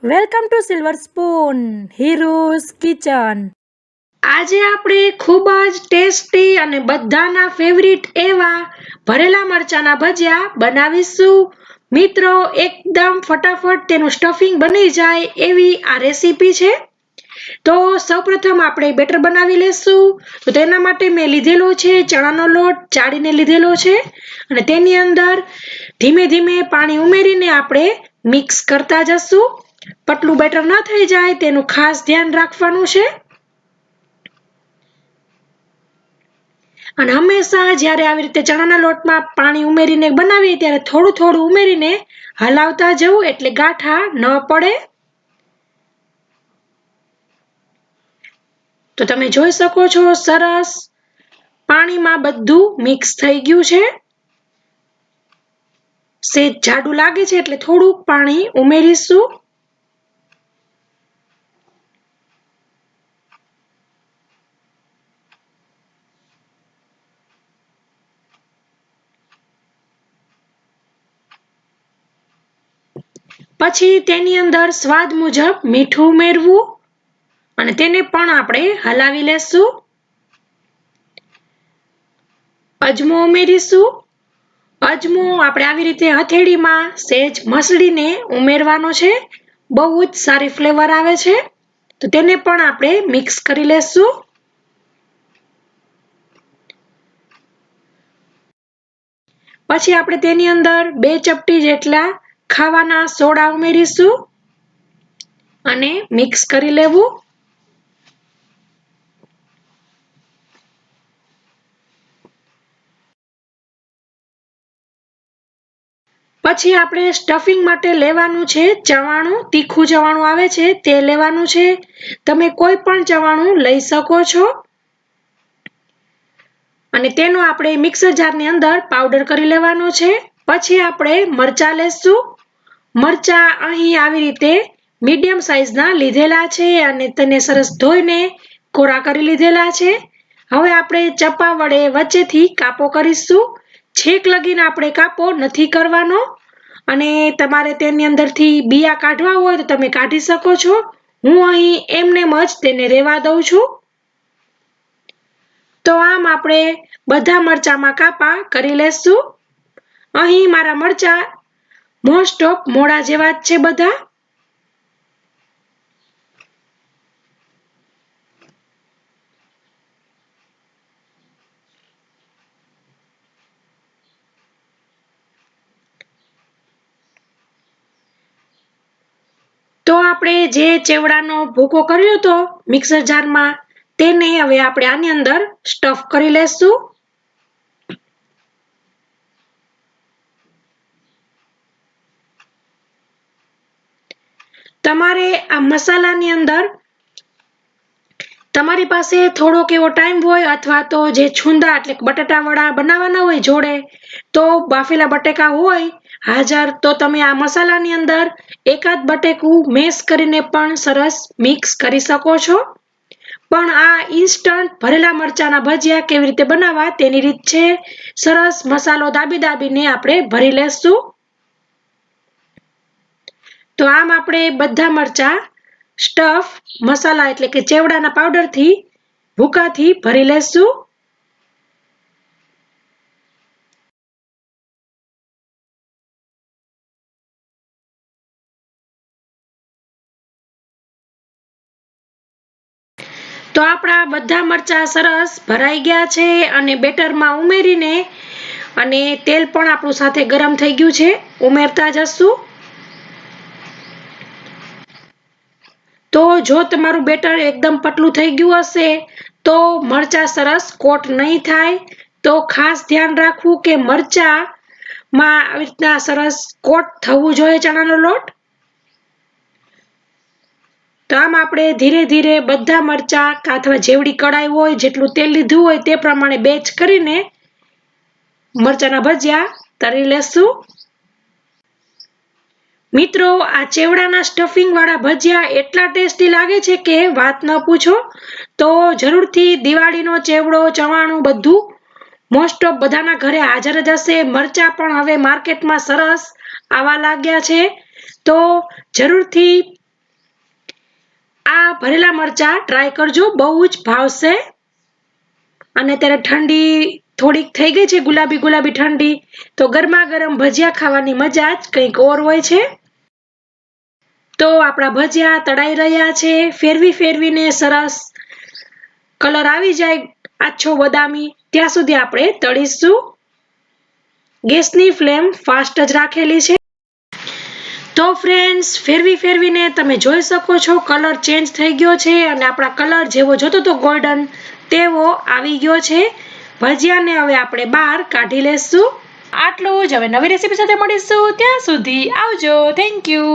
Welcome to silver spoon heroes kitchen. આજે આપણે ખૂબ જ ટેસ્ટી અને બધાના ફેવરિટ એવા ભરેલા મરચાના ભજીયા બનાવીશું. મિત્રો, એકદમ ફટાફટ તેનું સ્ટફિંગ બની જાય એવી આ રેસીપી છે. તો સૌપ્રથમ આપણે બેટર બનાવી લેશું. તો તેના માટે મેં લીધેલો છે ચણાનો લોટ, ચાળીને લીધેલો છે અને તેની અંદર ધીમે ધીમે પાણી ઉમેરીને આપણે મિક્સ કરતા જશું. પતલું બેટર ન થઈ જાય તેનું ખાસ ધ્યાન રાખવાનું છે. અને હંમેશા જ્યારે આવી રીતે ચણાના લોટમાં પાણી ઉમેરીને બનાવીએ ત્યારે થોડું થોડું ઉમેરીને હલાવતા જવું એટલે ગાંઠા ન પડે. તો તમે જોઈ શકો છો સરસ પાણીમાં બધું મિક્સ થઈ ગયું છે. સેજ જાડું લાગે છે એટલે થોડુંક પાણી ઉમેરીશું. પછી તેની અંદર સ્વાદ મુજબ મીઠું ઉમેરવું અને તેને પણ આપણે હલાવી લેશું. અજમો ઉમેરીશું. અજમો આપણે આવી રીતે હથેળીમાં સેજ મસળીને ઉમેરવાનો છે. બહુ જ સારી ફ્લેવર આવે છે. તો તેને પણ આપણે મિક્સ કરી લેશું. પછી આપણે તેની અંદર 2 ચપટી જેટલા ખાવાના સોડા ઉમેરીશું અને મિક્સ કરી લેવું. પછી આપણે સ્ટફિંગ માટે લેવાનું છે ચવાણું. તીખું ચવાણું આવે છે તે લેવાનું છે. તમે કોઈ પણ ચવાણું લઈ શકો છો. અને તેનો આપણે મિક્સર જારની અંદર પાવડર કરી લેવાનો છે. પછી આપણે મરચાં લેશું. મરચાં અહીં આવી રીતે મીડિયમ સાઈઝના લીધેલા છે અને તેને સરસ ધોઈને કોરા કરી લીધેલા છે. હવે આપણે ચપ્પા વડે વચ્ચેથી કાપો કરીશું. છેક લગીને આપણે કાપો નથી કરવાનો. અને તમારે તેની અંદરથી બિયા કાઢવા હોય તો તમે કાઢી શકો છો. હું અહીં એમનેમ જ તેને રહેવા દઉં છું. તો આમ આપણે બધા મરચામાં કાપા કરી લેશું. અહીં મારા મરચા મોસ્ટ ઓફ મોડા જેવા જ છે બધા. તો આપણે જે ચેવડાનો ભૂકો કર્યો હતો મિક્સર જારમાં તેને હવે આપણે આની અંદર સ્ટફ કરી લેશું. તમારે આ મસાલાની અંદર તમારી પાસે થોડોક એવો ટાઈમ હોય અથવા તો જે છુંદા એટલે બટાટા વડા બનાવવાના હોય જોડે તો બાફેલા બટેકા હોય હાજર તો તમે આ મસાલાની અંદર એકાદ બટેકું મેશ કરીને પણ સરસ મિક્સ કરી શકો છો. પણ આ ઇન્સ્ટન્ટ ભરેલા મરચાના ભજીયા કેવી રીતે બનાવવા તેની રીત છે. સરસ મસાલો દાબી દાબીને આપણે ભરી લેશું. તો આમ આપણે બધા મરચા સ્ટફ મસાલા એટલે કે ચેવડાના પાવડરથી ભૂકાથી ભરી લેશું. તો આપણા બધા મરચા સરસ ભરાઈ ગયા છે અને બેટરમાં ઉમેરીને અને તેલ પણ આપણું સાથે ગરમ થઈ ગયું છે ઉમેરતા જશું. તો જો તમારું બેટર એકદમ પતલું થઈ ગયું હશે તો મરચા સરસ કોટ નહીં થાય. તો ખાસ ધ્યાન રાખવું કે મરચામાં આવી રીતના સરસ કોટ થવું જોઈએ ચણાનો લોટ. તો આમ આપણે ધીરે ધીરે બધા મરચા અથવા જેવડી કડાઈ હોય જેટલું તેલ લીધું હોય તે પ્રમાણે બેચ કરીને મરચાના ભજીયા તળી લેશું. મિત્રો, આ ચેવડાના સ્ટફિંગ વાળા ભજીયા એટલા ટેસ્ટી લાગે છે કે વાત ન પૂછો. તો જરૂરથી દિવાળીનો ચેવડો ચવાણું બધું મોસ્ટ ઓફ બધાના ઘરે હાજર જ હશે. મરચા પણ હવે માર્કેટમાં સરસ આવવા લાગ્યા છે. તો જરૂરથી આ ભરેલા મરચા ટ્રાય કરજો, બહુ જ ભાવશે. અને ત્યારે ઠંડી થોડીક થઈ ગઈ છે, ગુલાબી ગુલાબી ઠંડી, તો ગરમા ગરમ ભજીયા ખાવાની મજા જ કંઈક ઓર હોય છે. તો આપણા ભજીયા તળાઈ રહ્યા છે. ફેરવીને સરસ કલર આવી જાય આછો બદામી, ત્યાં સુધી આપણે તળીશું. ગેસની ફ્લેમ ફાસ્ટ જ રાખેલી છે. તો ફ્રેન્ડ્સ, ફેરવીને તમે જોઈ શકો છો કલર ચેન્જ થઈ ગયો છે અને આપણા કલર જેવો જોતો તો ગોલ્ડન તેવો આવી ગયો છે. ભજીયાને હવે આપણે બહાર કાઢી લેશું. આટલું જ. હવે નવી રેસીપી સાથે મળીશું. ત્યાં સુધી આવજો. Thank you.